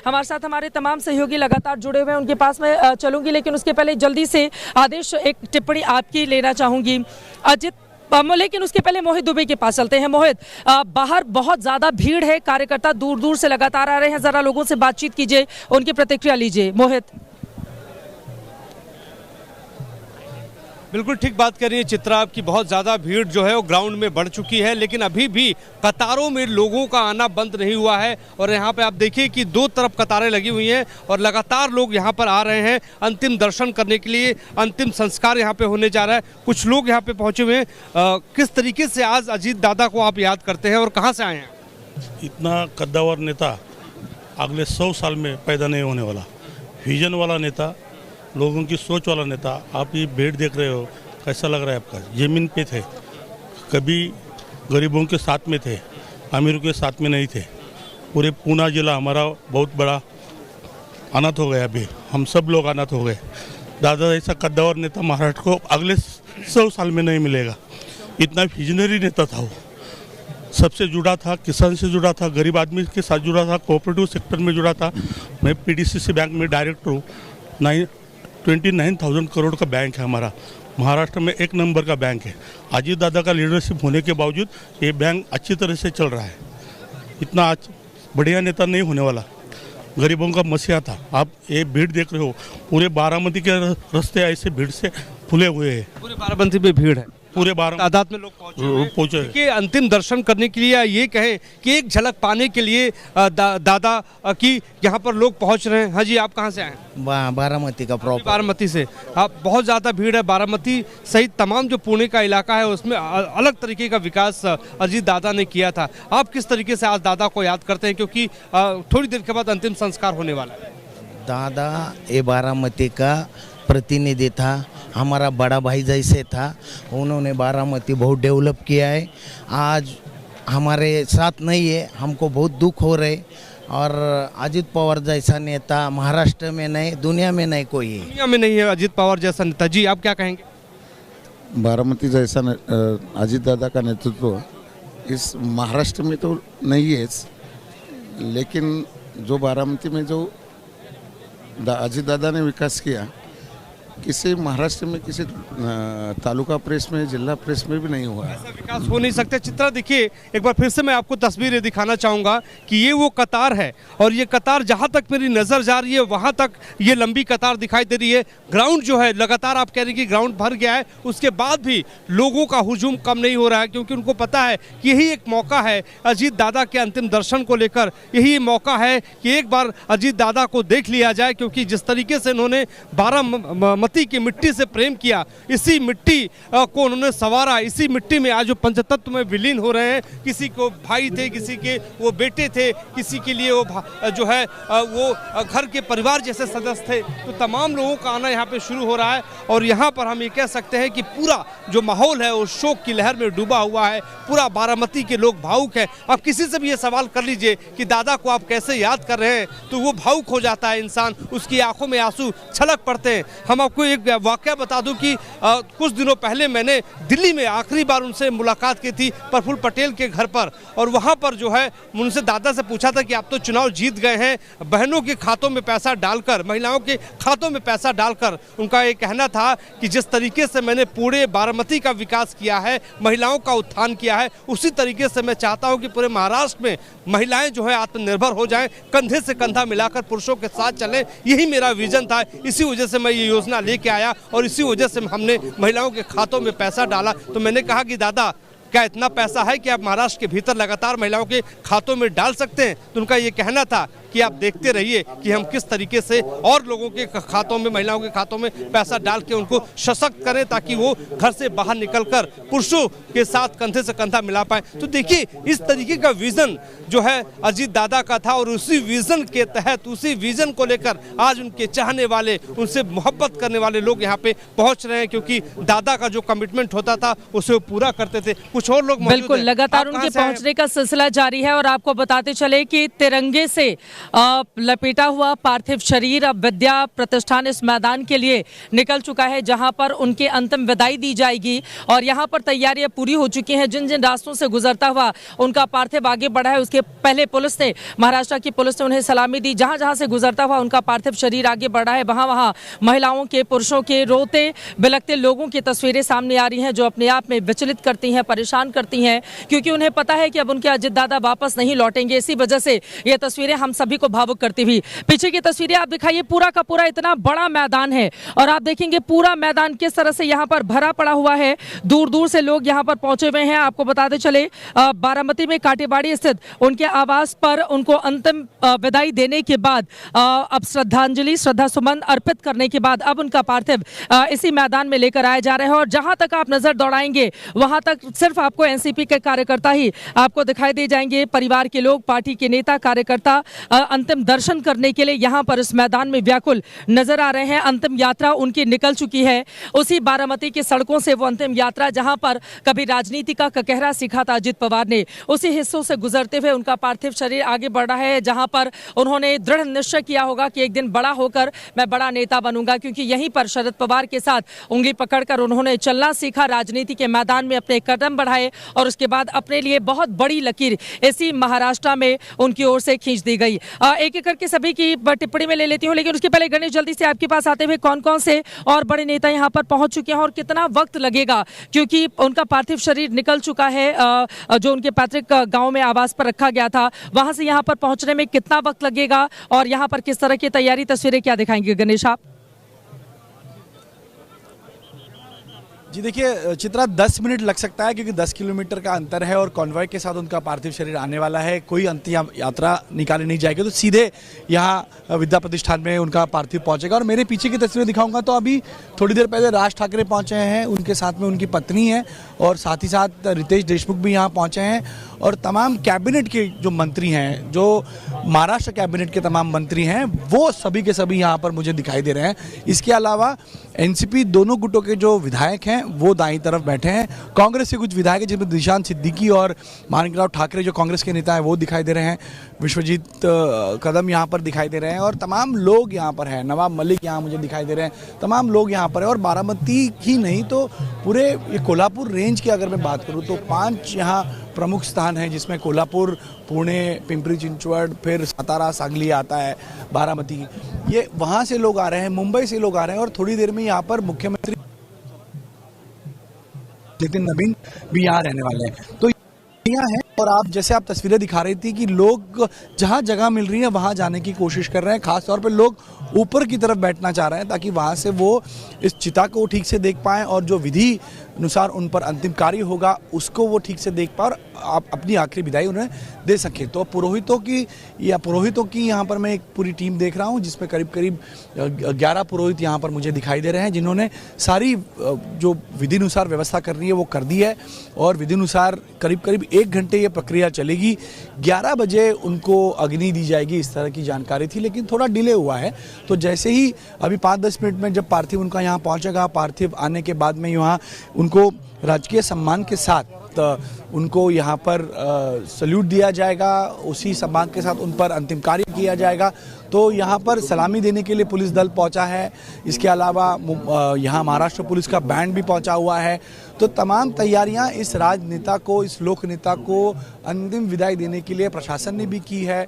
हमारे साथ हमारे तमाम सहयोगी लगातार जुड़े हुए हैं, उनके पास मैं चलूंगी, लेकिन उसके पहले जल्दी से आदेश एक टिप्पणी आपकी लेना चाहूंगी अजित, लेकिन उसके पहले मोहित दुबे के पास चलते हैं। मोहित, बाहर बहुत ज्यादा भीड़ है, कार्यकर्ता दूर दूर से लगातार आ रहे हैं, जरा लोगों से बातचीत कीजिए, उनकी प्रतिक्रिया लीजिए। मोहित। बिल्कुल ठीक बात कर रही है चित्रा, आपकी बहुत ज़्यादा भीड़ जो है वो ग्राउंड में बढ़ चुकी है, लेकिन अभी भी कतारों में लोगों का आना बंद नहीं हुआ है। और यहाँ पे आप देखिए कि दो तरफ कतारें लगी हुई हैं और लगातार लोग यहाँ पर आ रहे हैं अंतिम दर्शन करने के लिए। अंतिम संस्कार यहाँ पे होने जा रहा है, कुछ लोग यहाँ पे पहुँचे हुए हैं। किस तरीके से आज अजीत दादा को आप याद करते हैं और कहाँ से आए हैं? इतना कद्दावर नेता अगले 100 साल में पैदा नहीं होने वाला, विजन वाला नेता, लोगों की सोच वाला नेता। आप ये भीड़ देख रहे हो, कैसा लग रहा है आपका? जमीन पे थे, कभी गरीबों के साथ में थे, अमीरों के साथ में नहीं थे। पूरे पूना जिला हमारा बहुत बड़ा अनाथ हो गया, अभी हम सब लोग अनाथ हो गए। दादा ऐसा कद्दावर नेता महाराष्ट्र को अगले 100 साल में नहीं मिलेगा। इतना विजनरी नेता था वो, सबसे जुड़ा था, किसान से जुड़ा था, गरीब आदमी के साथ जुड़ा था, कोऑपरेटिव सेक्टर में जुड़ा था। मैं पीडीसीसी बैंक में डायरेक्टर हूँ। 29,000 करोड़ का बैंक है हमारा, महाराष्ट्र में 1 नंबर का बैंक है। अजीत दादा का लीडरशिप होने के बावजूद ये बैंक अच्छी तरह से चल रहा है। इतना बढ़िया नेता नहीं होने वाला, गरीबों का मसीहा था। आप ये भीड़ देख रहे हो, पूरे बारामती के रास्ते ऐसे भीड़ से फुले हुए हैं। पूरे बाराबंकी में भीड़ है, पूरे तादाद में लोग पहुंचे कि अंतिम दर्शन करने के लिए। ये कहें कि एक झलक पाने के लिए दादा की यहाँ पर लोग पहुंच रहे हैं। हाँ जी, आप कहाँ से आए हैं? बारामती का प्रॉपर। बारामती से। आप बहुत ज़्यादा भीड़ है। बारामती सहित तमाम जो पुणे का इलाका है उसमें अलग तरीके का विकास अजीत दादा ने किया था। आप किस तरीके से आज दादा को याद करते हैं, क्योंकि थोड़ी देर के बाद अंतिम संस्कार होने वाला है? दादा ये बारामती का प्रतिनिधि था, हमारा बड़ा भाई जैसे था। उन्होंने बारामती बहुत डेवलप किया है। आज हमारे साथ नहीं है, हमको बहुत दुख हो रहे। और अजीत पवार जैसा नेता महाराष्ट्र में नहीं, दुनिया में नहीं कोई है। दुनिया में नहीं है अजीत पवार जैसा नेता। जी, आप क्या कहेंगे? बारामती जैसा अजीत दादा का नेतृत्व इस महाराष्ट्र में तो नहीं है, लेकिन जो बारामती में जो अजीत दादा ने विकास किया, किसी महाराष्ट्र में किसी तालुका प्रेस में, जिला प्रेस में भी नहीं हुआ। ऐसा विकास हो नहीं सकता। चित्रा देखिए, एक बार फिर से मैं आपको तस्वीरें दिखाना चाहूँगा कि ये वो कतार है और ये कतार जहाँ तक मेरी नज़र जा रही है वहाँ तक ये लंबी कतार दिखाई दे रही है। ग्राउंड जो है लगातार, आप कह रही हैं कि ग्राउंड भर गया है, उसके बाद भी लोगों का हुजूम कम नहीं हो रहा है, क्योंकि उनको पता है कि यही एक मौका है अजीत दादा के अंतिम दर्शन को लेकर। यही मौका है कि एक बार अजीत दादा को देख लिया जाए, क्योंकि जिस तरीके से उन्होंने बारामती की मिट्टी से प्रेम किया, इसी मिट्टी को उन्होंने संवारा, इसी मिट्टी में आज जो पंचतत्व में विलीन हो रहे हैं। किसी को भाई थे, किसी के वो बेटे थे, किसी के लिए वो जो है वो घर के परिवार जैसे सदस्य थे। तो तमाम लोगों का आना यहाँ पे शुरू हो रहा है और यहाँ पर हम ये कह सकते हैं कि पूरा जो माहौल है वो शोक की लहर में डूबा हुआ है। पूरा बारामती के लोग भावुक हैं। अब किसी से भी ये सवाल कर लीजिए कि दादा को आप कैसे याद कर रहे हैं, तो वो भावुक हो जाता है इंसान, उसकी आंखों में आंसू छलक पड़ते हैं। हम आपको एक वाकया बता दूं कि कुछ दिनों पहले मैंने दिल्ली में आखिरी बार उनसे मुलाकात की थी, प्रफुल्ल पटेल के घर पर। और वहां पर जो है उनसे दादा से पूछा था कि आप तो चुनाव जीत गए हैं, बहनों के खातों में पैसा डालकर, महिलाओं के खातों में पैसा डालकर। उनका ये कहना था कि जिस तरीके से मैंने पूरे बारामती का विकास किया है, महिलाओं का उत्थान किया है, उसी तरीके से मैं चाहता हूं कि पूरे महाराष्ट्र में महिलाएं जो है आत्मनिर्भर हो जाएं, कंधे से कंधा मिलाकर पुरुषों के साथ चलें। यही मेरा विजन था। इसी वजह से मैं ये योजना लेके आया और इसी वजह से हमने महिलाओं के खातों में पैसा डाला। तो मैंने कहा कि दादा, क्या इतना पैसा है कि आप महाराष्ट्र के भीतर लगातार महिलाओं के खातों में डाल सकते हैं? तो उनका ये कहना था कि आप देखते रहिए कि हम किस तरीके से और लोगों के खातों में, महिलाओं के खातों में पैसा डाल के उनको सशक्त करें, ताकि वो घर से बाहर निकलकर पुरुषों के साथ कंधे से कंधा मिला पाए। तो देखिए, इस तरीके का विजन जो है अजीत दादा का था और उसी विजन के तहत, उसी विजन को लेकर आज उनके चाहने वाले, उनसे मोहब्बत करने वाले लोग यहाँ पे पहुंच रहे हैं, क्योंकि दादा का जो कमिटमेंट होता था उसे वो पूरा करते थे। कुछ और लोग बिल्कुल लगातार उनके पहुंचने का सिलसिला जारी है और आपको बताते चले कि तिरंगे से लपेटा हुआ पार्थिव शरीर अब विद्या प्रतिष्ठान इस मैदान के लिए निकल चुका है, जहां पर उनके अंतिम विदाई दी जाएगी और यहां पर तैयारियां पूरी हो चुकी हैं। जिन जिन रास्तों से गुजरता हुआ उनका पार्थिव आगे बढ़ा है, उसके पहले पुलिस ने, महाराष्ट्र की पुलिस ने उन्हें सलामी दी। जहां जहां से गुजरता हुआ उनका पार्थिव शरीर आगे बढ़ा है, वहां वहां महिलाओं के, पुरुषों के, रोते बिलखते लोगों की तस्वीरें सामने आ रही हैं, जो अपने आप में विचलित करती हैं, परेशान करती हैं, क्योंकि उन्हें पता है कि अब उनके अजित दादा वापस नहीं लौटेंगे। इसी वजह से ये तस्वीरें हम सभी को भावुक करती हुई, पीछे की तस्वीरें आप दिखाइए, पूरा का पूरा इतना बड़ा मैदान है और आप देखेंगे पूरा मैदान किस तरह से यहाँ पर भरा पड़ा हुआ है। दूर दूर से लोग यहाँ पर पहुंचे हुए हैं। आपको बताते चले बारामती में काटेबाड़ी स्थित उनके आवास पर उनको अंतिम विदाई देने के बाद अब श्रद्धांजलि, श्रद्धा सुमन अर्पित करने के बाद अब उनका पार्थिव इसी मैदान में लेकर आया जा रहा है और जहां तक आप नजर दौड़ाएंगे वहां तक सिर्फ आपको एनसीपी के कार्यकर्ता ही आपको दिखाई दे जाएंगे। परिवार के लोग, पार्टी के नेता, कार्यकर्ता अंतिम दर्शन करने के लिए यहां पर इस मैदान में व्याकुल नजर आ रहे हैं। अंतिम यात्रा उनकी निकल चुकी है उसी बारामती की सड़कों से, वो अंतिम यात्रा जहां पर कभी राजनीति का ककहरा सीखा था अजित पवार ने, उसी हिस्सों से गुजरते हुए उनका पार्थिव शरीर आगे बढ़ रहा है, जहां पर उन्होंने दृढ़ निश्चय किया होगा कि एक दिन बड़ा होकर मैं बड़ा नेता बनूंगा, क्योंकि यहीं पर शरद पवार के साथ उंगली पकड़कर उन्होंने चलना सीखा, राजनीति के मैदान में अपने कदम बढ़ाए और उसके बाद अपने लिए बहुत बड़ी लकीर इसी महाराष्ट्र में उनकी ओर से खींच दी गई। एक एक करके सभी की टिप्पणी में ले लेती हूँ, लेकिन उसके पहले गणेश, जल्दी से आपके पास आते हुए कौन कौन से और बड़े नेता यहाँ पर पहुंच चुके हैं और कितना वक्त लगेगा, क्योंकि उनका पार्थिव शरीर निकल चुका है जो उनके पैतृक गांव में आवास पर रखा गया था, वहां से यहाँ पर पहुंचने में कितना वक्त लगेगा और यहाँ पर किस तरह की तैयारी, तस्वीरें क्या दिखाएंगे गणेश आप? जी देखिए चित्रा, 10 मिनट लग सकता है क्योंकि 10 किलोमीटर का अंतर है और कॉन्वॉय के साथ उनका पार्थिव शरीर आने वाला है। कोई अंतिम यात्रा निकाली नहीं जाएगी, तो सीधे यहाँ विद्या प्रतिष्ठान में उनका पार्थिव पहुंचेगा। और मेरे पीछे की तस्वीरें दिखाऊंगा तो अभी थोड़ी देर पहले राज ठाकरे पहुंचे हैं, उनके साथ में उनकी पत्नी है और साथ ही साथ रितेश देशमुख भी यहाँ पहुँचे हैं और तमाम कैबिनेट के जो मंत्री हैं, जो महाराष्ट्र कैबिनेट के तमाम मंत्री हैं, वो सभी के सभी यहाँ पर मुझे दिखाई दे रहे हैं। इसके अलावा एनसीपी दोनों गुटों के जो विधायक हैं वो दाईं तरफ बैठे हैं। कांग्रेस के कुछ विधायक हैं जिसमें निशांत सिद्दीकी और माणिकराव ठाकरे जो कांग्रेस के नेता हैं वो दिखाई दे रहे हैं। विश्वजीत कदम यहाँ पर दिखाई दे रहे हैं और तमाम लोग यहाँ पर हैं। नवाब मलिक यहाँ मुझे दिखाई दे रहे हैं, तमाम लोग यहाँ पर हैं। और बारामती ही नहीं तो पूरे ये कोल्हापुर रेंज की अगर मैं बात करूँ तो 5 यहाँ प्रमुख स्थान हैं, जिसमें कोल्हापुर, पुणे, पिंपरी चिंचवड, फिर सातारा, सांगली आता है, बारामती, ये वहाँ से लोग आ रहे हैं, मुंबई से लोग आ रहे हैं और थोड़ी देर में यहाँ पर मुख्यमंत्री नितिन नवीन भी यहाँ रहने वाले हैं। तो यहाँ है और आप जैसे आप तस्वीरें दिखा रही थी कि लोग जहाँ जगह मिल रही है वहाँ जाने की कोशिश कर रहे हैं। खास तौर पे लोग ऊपर की तरफ बैठना चाह रहे हैं ताकि वहाँ से वो इस चिता को ठीक से देख पाएँ और जो विधि अनुसार उन पर अंतिम कार्य होगा उसको वो ठीक से देख पाए और आप अपनी आखिरी विदाई उन्हें दे सकें। तो पुरोहितों की यहाँ पर मैं एक पूरी टीम देख रहा हूँ, जिसमें करीब करीब 11 पुरोहित यहाँ पर मुझे दिखाई दे रहे हैं, जिन्होंने सारी जो विधि अनुसार व्यवस्था करनी है वो कर दी है और विधि अनुसार करीब करीब 1 घंटे ये प्रक्रिया चलेगी। 11 बजे उनको अग्नि दी जाएगी, इस तरह की जानकारी थी, लेकिन थोड़ा डिले हुआ है। तो जैसे ही अभी 5-10 मिनट में जब पार्थिव उनका यहाँ पहुँचेगा, पार्थिव आने के बाद में यहाँ उनको राजकीय सम्मान के साथ उनको यहाँ पर सल्यूट दिया जाएगा, उसी सम्मान के साथ उन पर अंतिम कार्य किया जाएगा। तो यहाँ पर सलामी देने के लिए पुलिस दल पहुँचा है, इसके अलावा यहाँ महाराष्ट्र पुलिस का बैंड भी पहुँचा हुआ है। तो तमाम तैयारियाँ इस राजनेता को, इस लोक नेता को अंतिम विदाई देने के लिए प्रशासन ने भी की है।